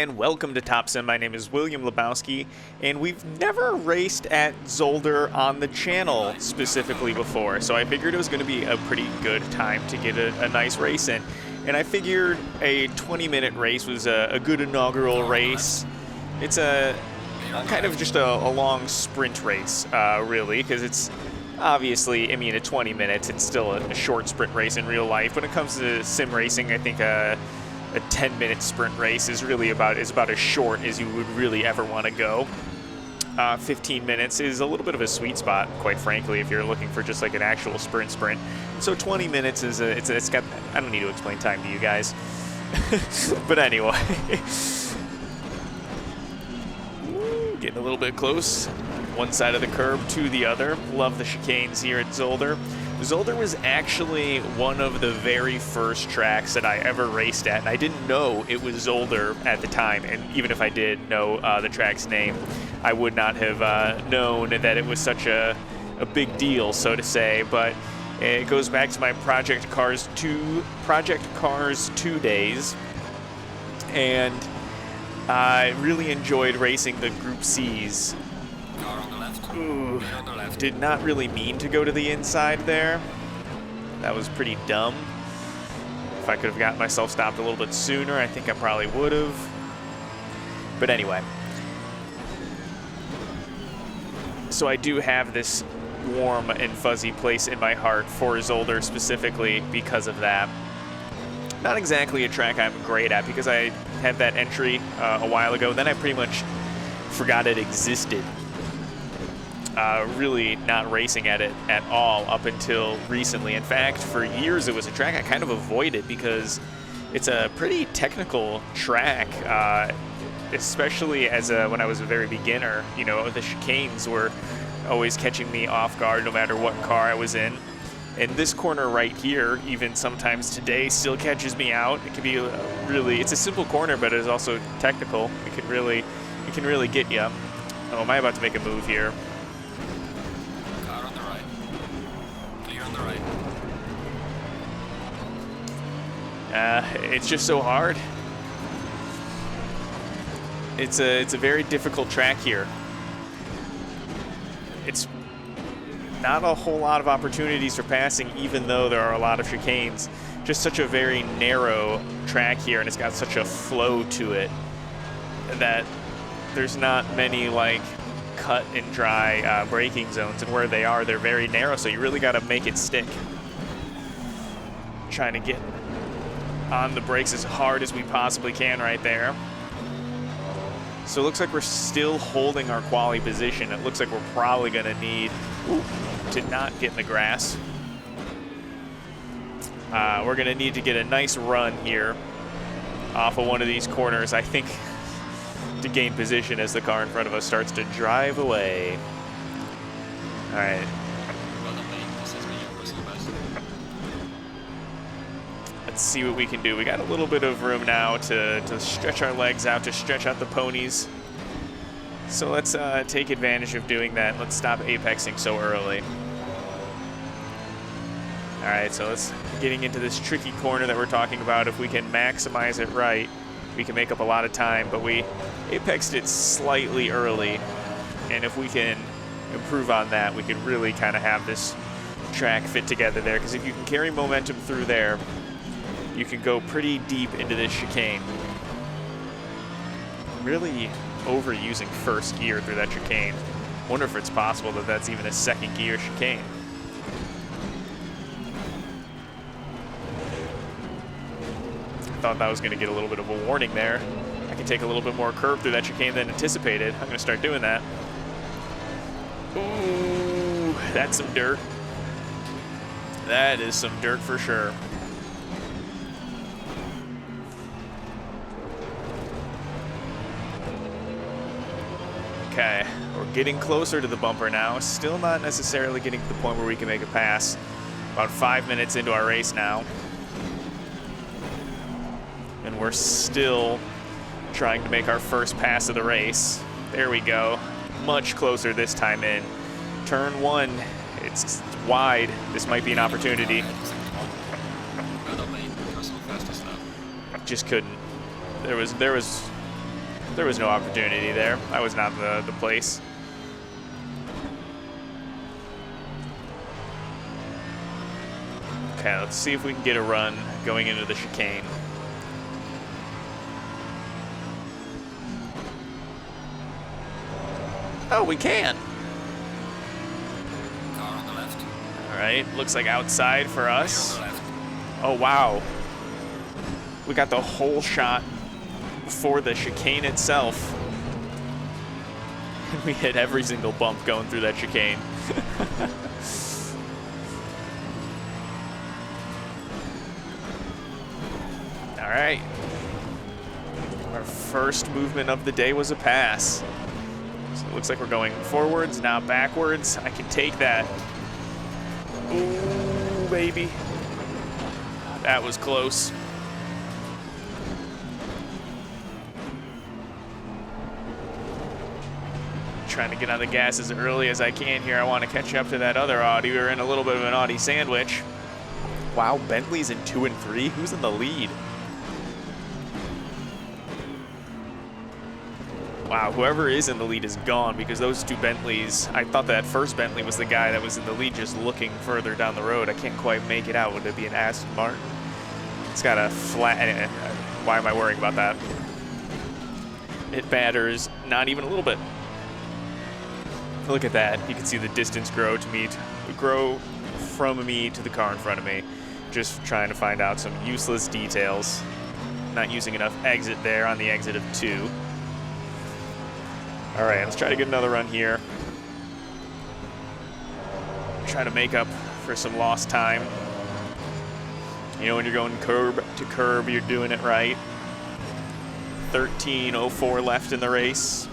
and welcome to Top Sim. My name is William Lebowski, and we've never raced at Zolder on the channel specifically before, so I figured it was going to be a pretty good time to get a nice race in. And I figured a 20-minute race was a good inaugural race. It's a kind of just a long sprint race, really, because it's obviously, I mean, at 20 minutes, it's still a short sprint race in real life. When it comes to sim racing, I think a 10-minute sprint race is really about as short as you would really ever want to go. 15 minutes is a little bit of a sweet spot, quite frankly, if you're looking for just like an actual sprint. So 20 minutes is it's got, I don't need to explain time to you guys. But anyway, getting a little bit close, one side of the curb to the other. Love the chicanes here at Zolder. Zolder was actually one of the very first tracks that I ever raced at, and I didn't know it was Zolder at the time, and even if I did know the track's name, I would not have known that it was such a big deal, so to say. But it goes back to my Project Cars 2 days, and I really enjoyed racing the Group C's. Ooh, did not really mean to go to the inside there. That was pretty dumb. If I could have gotten myself stopped a little bit sooner, I think I probably would have. But anyway. So I do have this warm and fuzzy place in my heart for Zolder specifically because of that. Not exactly a track I'm great at because I had that entry a while ago. Then I pretty much forgot it existed. Really not racing at it at all up until recently. In fact, for years it was a track I kind of avoided because it's a pretty technical track, especially as when I was a very beginner. You know, the chicanes were always catching me off guard no matter what car I was in. And this corner right here, even sometimes today, still catches me out. It can be it's a simple corner, but it's also technical. It can really get you. Oh, am I about to make a move here? It's just so hard. It's a very difficult track here. It's not a whole lot of opportunities for passing, even though there are a lot of chicanes. Just such a very narrow track here, and it's got such a flow to it that there's not many like cut and dry braking zones, and where they are, they're very narrow, so you really got to make it stick. Trying to get on the brakes as hard as we possibly can right there. So it looks like we're still holding our quali position. It looks like we're probably going to need to not get in the grass. We're going to need to get a nice run here off of one of these corners, I think, to gain position as the car in front of us starts to drive away. All right. Let's see what we can do. We got a little bit of room now to stretch our legs out, to stretch out the ponies. So let's take advantage of doing that. Let's stop apexing so early. All right, so let's getting into this tricky corner that we're talking about. If we can maximize it right, we can make up a lot of time, but we apexed it slightly early. And if we can improve on that, we can really kind of have this track fit together there, because if you can carry momentum through there, you can go pretty deep into this chicane. Really overusing first gear through that chicane. Wonder if it's possible that that's even a second gear chicane. Thought that was going to get a little bit of a warning there. I can take a little bit more curve through that chicane than anticipated. I'm going to start doing that. Ooh, that's some dirt. That is some dirt for sure. Okay, we're getting closer to the bumper now. Still not necessarily getting to the point where we can make a pass. About 5 minutes into our race now. And we're still trying to make our first pass of the race. There we go. Much closer this time in. Turn 1, it's wide. This might be an opportunity. Just couldn't. There was There was no opportunity there. I was not the place. Okay, let's see if we can get a run going into the chicane. Oh, we can. Car on the left. All right, looks like outside for us. Oh, wow. We got the whole shot for the chicane itself. We hit every single bump going through that chicane. All right. Our first movement of the day was a pass. So it looks like we're going forwards, now backwards. I can take that. Ooh, baby. That was close. Trying to get on the gas as early as I can here. I want to catch up to that other Audi. We're in a little bit of an Audi sandwich. Wow, Bentley's in 2 and 3. Who's in the lead? Wow, whoever is in the lead is gone because those two Bentleys, I thought that first Bentley was the guy that was in the lead just looking further down the road. I can't quite make it out. Would it be an Aston Martin? It's got a flat, why am I worrying about that? It matters not even a little bit. Look at that. You can see the distance grow from me to the car in front of me. Just trying to find out some useless details. Not using enough exit there on the exit of 2. All right, let's try to get another run here. Try to make up for some lost time. You know, when you're going curb to curb, you're doing it right. 13:04 left in the race.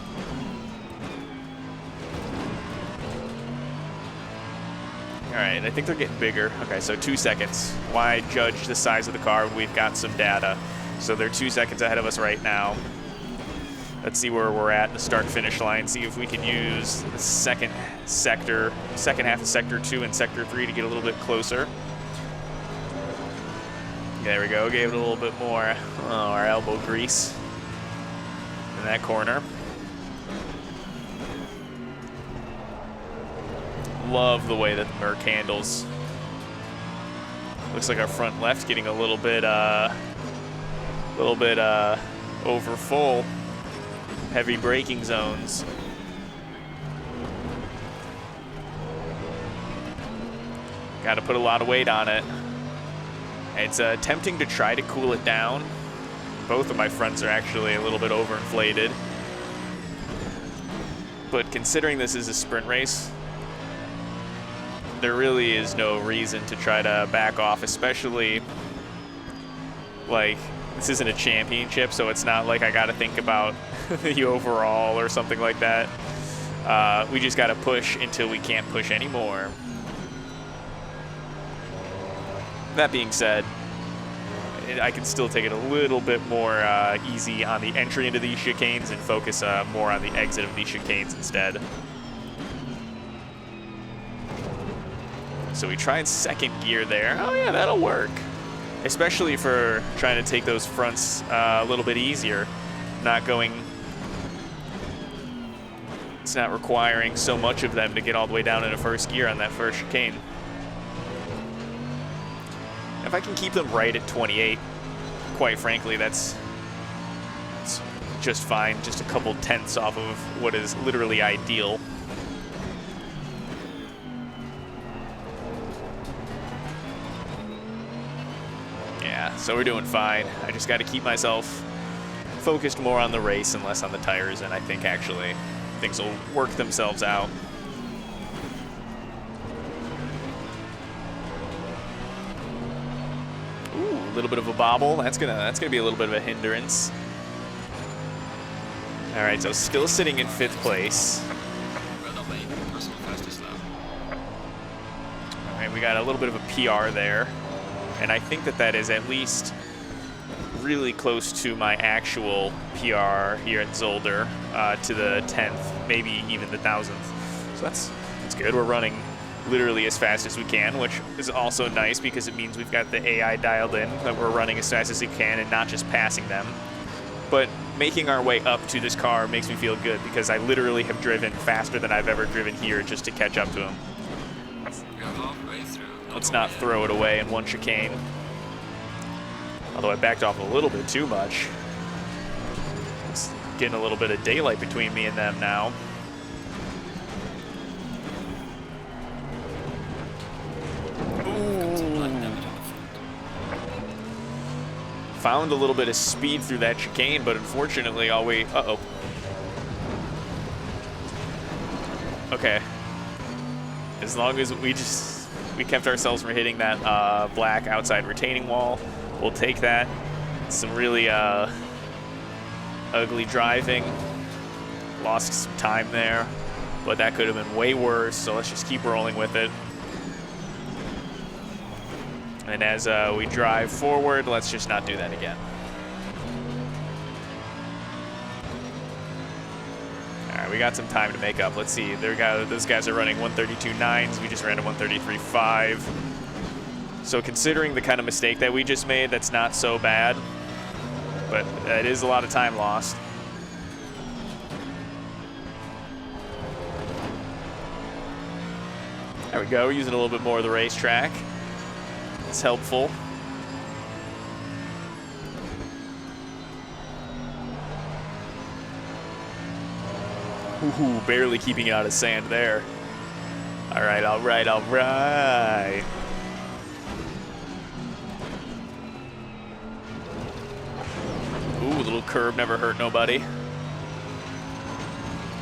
All right, I think they're getting bigger. Okay, so 2 seconds. Why judge the size of the car? We've got some data. So they're 2 seconds ahead of us right now. Let's see where we're at in the start-finish line. See if we can use the second half of Sector 2 and Sector 3 to get a little bit closer. There we go, gave it a little bit more. Oh, our elbow grease in that corner. Love the way that the Merc handles. Looks like our front left getting a little bit over full. Heavy braking zones. Got to put a lot of weight on it. It's tempting to try to cool it down. Both of my fronts are actually a little bit overinflated. But considering this is a sprint race, there really is no reason to try to back off, especially like this isn't a championship, so it's not like I got to think about the overall or something like that. We just got to push until we can't push anymore. That being said, I can still take it a little bit more easy on the entry into these chicanes and focus more on the exit of these chicanes instead. So we tried second gear there. Oh yeah, that'll work. Especially for trying to take those fronts a little bit easier. It's not requiring so much of them to get all the way down into first gear on that first chicane. If I can keep them right at 28, quite frankly, that's just fine. Just a couple tenths off of what is literally ideal. Yeah, so we're doing fine. I just got to keep myself focused more on the race and less on the tires, and I think actually things will work themselves out. Ooh, a little bit of a bobble. That's gonna be a little bit of a hindrance. All right, so still sitting in 5th place. All right, we got a little bit of a PR there. And I think that is at least really close to my actual PR here at Zolder, to the 10th, maybe even the 1000th. So that's good. We're running literally as fast as we can, which is also nice because it means we've got the AI dialed in, that we're running as fast as we can and not just passing them. but making our way up to this car makes me feel good because I literally have driven faster than I've ever driven here just to catch up to him. Let's not throw it away in one chicane. Although I backed off a little bit too much. It's getting a little bit of daylight between me and them now. Found a little bit of speed through that chicane, but unfortunately I'll wait. Uh-oh. Okay. As long as we kept ourselves from hitting that black outside retaining wall, we'll take that. Some really ugly driving. Lost some time there, but that could have been way worse, so let's just keep rolling with it. And as we drive forward, let's just not do that again. All right, we got some time to make up. Let's see. Those guys are running 132.9s. We just ran a 133.5. So considering the kind of mistake that we just made, that's not so bad. But that is a lot of time lost. There we go. We're using a little bit more of the racetrack. It's helpful. Ooh, barely keeping it out of sand there. All right, all right, all right. Ooh, a little curb never hurt nobody.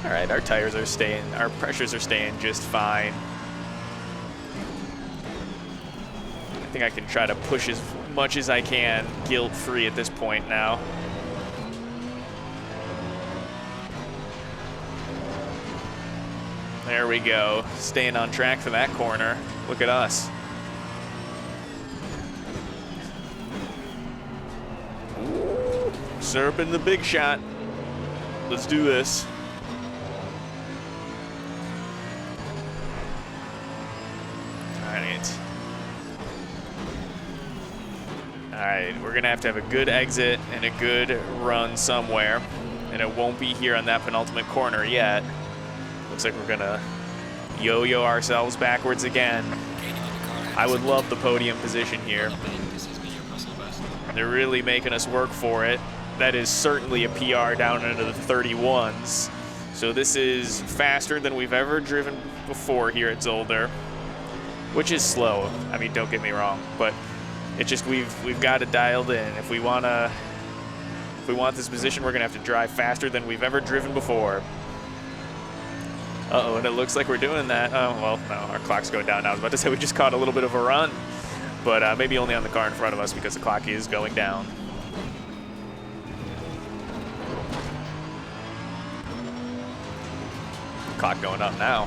All right, our tires are staying, our pressures are staying just fine. I think I can try to push as much as I can guilt-free at this point now. There we go, staying on track for that corner. Look at us. Ooh, Serping the big shot. Let's do this. All right. All right, we're gonna have to have a good exit and a good run somewhere, and it won't be here on that penultimate corner yet. Looks like we're gonna yo-yo ourselves backwards again. I would love the podium position here. They're really making us work for it. That is certainly a PR down into the 31s. So this is faster than we've ever driven before here at Zolder, which is slow. I mean, don't get me wrong, but it's just we've got it dialed in. If we want this position, we're gonna have to drive faster than we've ever driven before. Uh-oh, and it looks like we're doing that. Oh, well, no, our clock's going down now. I was about to say we just caught a little bit of a run, but maybe only on the car in front of us because the clock is going down. Clock going up now.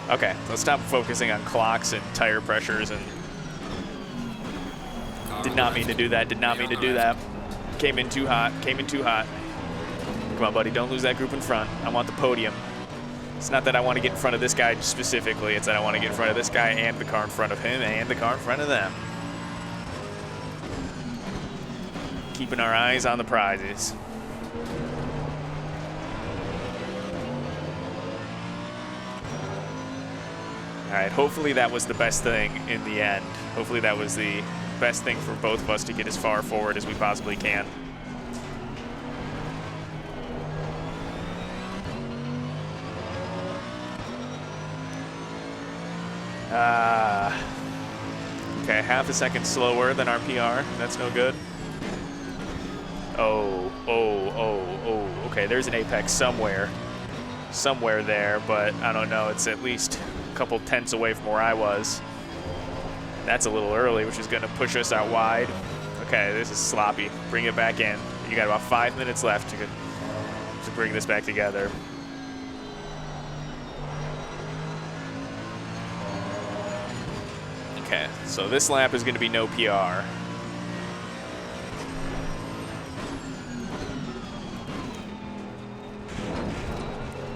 Okay, let's stop focusing on clocks and tire pressures and... Did not mean to do that, did not mean to do that. Came in too hot, came in too hot. Come on, buddy, don't lose that group in front. I want the podium. It's not that I want to get in front of this guy specifically, it's that I want to get in front of this guy and the car in front of him and the car in front of them. Keeping our eyes on the prizes. All right, hopefully that was the best thing in the end. Hopefully that was the best thing for both of us to get as far forward as we possibly can. Okay, half a second slower than our PR. That's no good. Oh. Okay, there's an apex somewhere there, but I don't know. It's at least a couple tenths away from where I was. That's a little early, which is going to push us out wide. Okay, this is sloppy. Bring it back in. You got about 5 minutes left to bring this back together. Okay, so this lap is going to be no PR.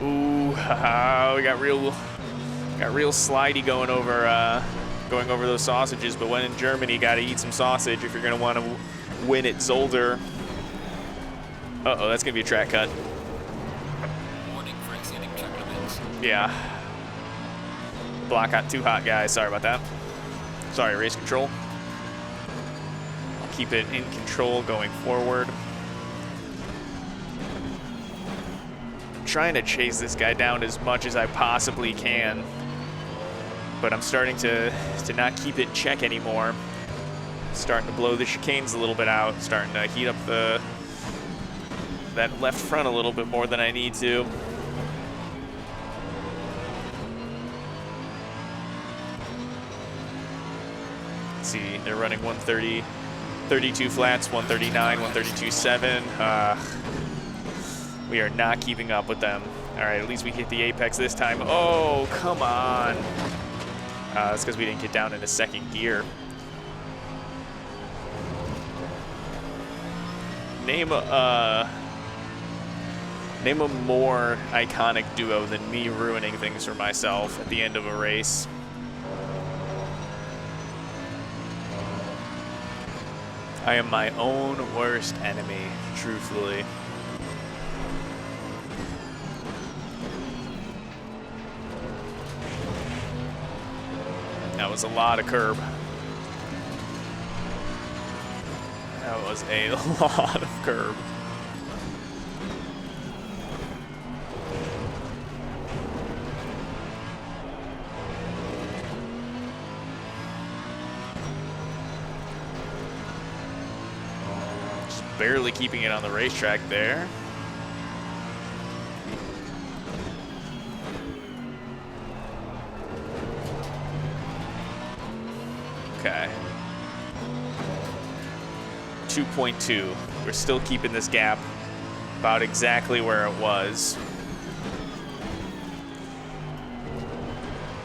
Ooh, haha, we got real slidey going over those sausages. But when in Germany, you got to eat some sausage if you're going to want to win at Zolder. Uh-oh, that's going to be a track cut. Warning for exceeding track limits. Yeah. Block got too hot, guys. Sorry about that. Sorry, race control. I'll keep it in control going forward. I'm trying to chase this guy down as much as I possibly can, but I'm starting to not keep it in check anymore. Starting to blow the chicanes a little bit out, starting to heat up that left front a little bit more than I need to. Let's see, they're running 130, 32 flats, 139, 132.7. We are not keeping up with them. All right, at least we hit the apex this time. Oh, come on. That's because we didn't get down into second gear. Name a more iconic duo than me ruining things for myself at the end of a race. I am my own worst enemy, truthfully. That was a lot of curb. That was a lot of curb. Just barely keeping it on the racetrack there. Okay. 2.2. We're still keeping this gap about exactly where it was.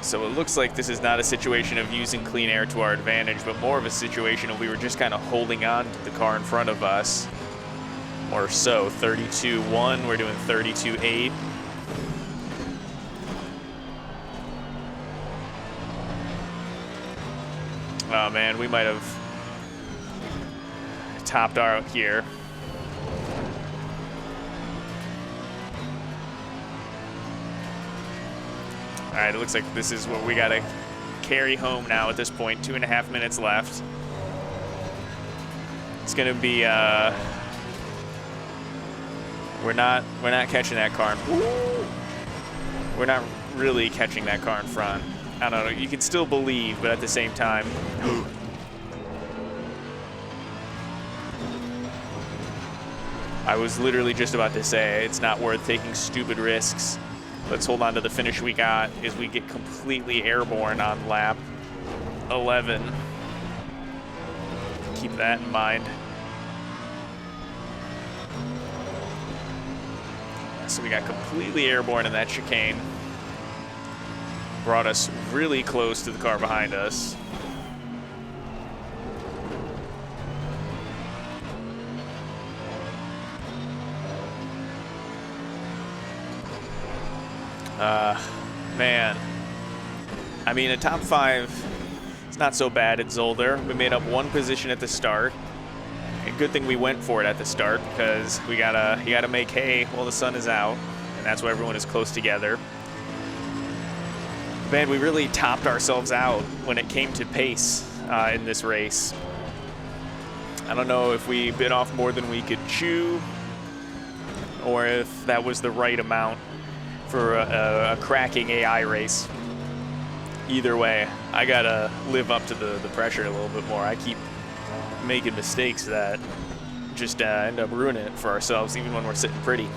So it looks like this is not a situation of using clean air to our advantage, but more of a situation of we were just kind of holding on to the car in front of us. Or so. 32.1. We're doing 32.8. Oh man, we might have topped out here. All right, it looks like this is what we gotta carry home now at this point. 2.5 minutes left. It's gonna be we're not catching that car. We're not really catching that car in front. I don't know, you can still believe, but at the same time. I was literally just about to say, it's not worth taking stupid risks. Let's hold on to the finish we got as we get completely airborne on lap 11. Keep that in mind. So we got completely airborne in that chicane. Brought us really close to the car behind us. Man. I mean, a top 5 is not so bad at Zolder. We made up 1 position at the start. And good thing we went for it at the start, because you gotta make hay while the sun is out, and that's why everyone is close together. Man, we really topped ourselves out when it came to pace in this race. I don't know if we bit off more than we could chew, or if that was the right amount for a cracking AI race. Either way, I gotta live up to the pressure a little bit more. I keep making mistakes that just end up ruining it for ourselves, even when we're sitting pretty.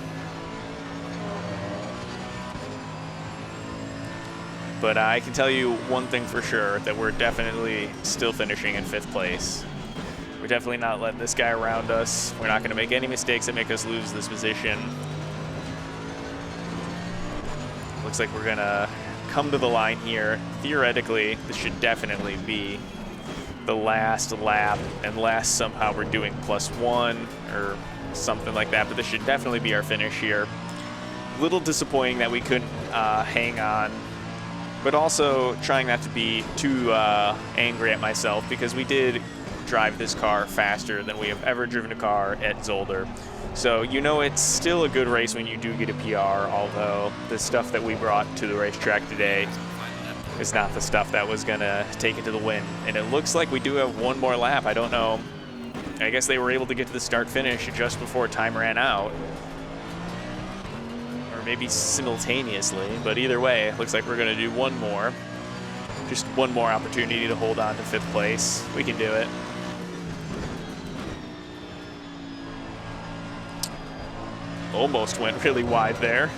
But I can tell you one thing for sure, that we're definitely still finishing in 5th place. We're definitely not letting this guy around us. We're not going to make any mistakes that make us lose this position. Looks like we're going to come to the line here. Theoretically, this should definitely be the last lap, unless somehow we're doing +1 or something like that, but this should definitely be our finish here. A little disappointing that we couldn't hang on, but also trying not to be too angry at myself, because we did drive this car faster than we have ever driven a car at Zolder. So you know it's still a good race when you do get a PR, although the stuff that we brought to the racetrack today is not the stuff that was going to take it to the win. And it looks like we do have one more lap. I don't know. I guess they were able to get to the start-finish just before time ran out. Or maybe simultaneously. But either way, it looks like we're going to do one more. Just one more opportunity to hold on to 5th place. We can do it. Almost went really wide there.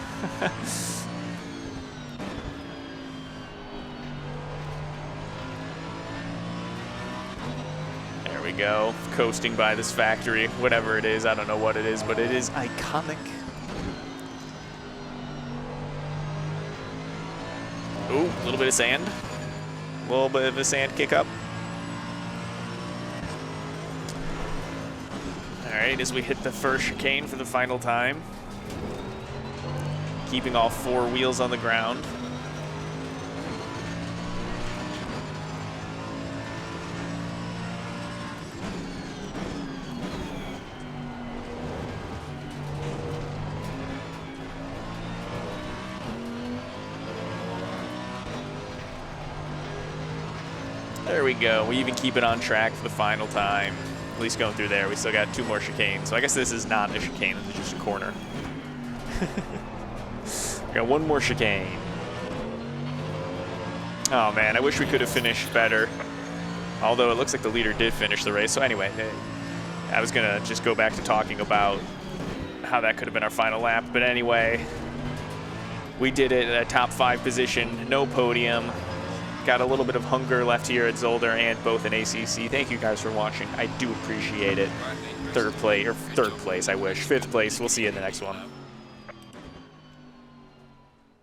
There we go. Coasting by this factory. Whatever it is, I don't know what it is, but it is iconic. Ooh, a little bit of sand. A little bit of a sand kick up. All right, as we hit the first chicane for the final time. Keeping all 4 wheels on the ground. There we go. We even keep it on track for the final time. At least going through there. We still got 2 more chicanes. So I guess this is not a chicane. This is just a corner. Got 1 more chicane. Oh, man. I wish we could have finished better. Although it looks like the leader did finish the race. So anyway, I was going to just go back to talking about how that could have been our final lap. But anyway, we did it at a top 5 position. No podium. Got a little bit of hunger left here at Zolder and both in ACC. Thank you guys for watching. I do appreciate it. 3rd place, I wish. 5th place. We'll see you in the next one.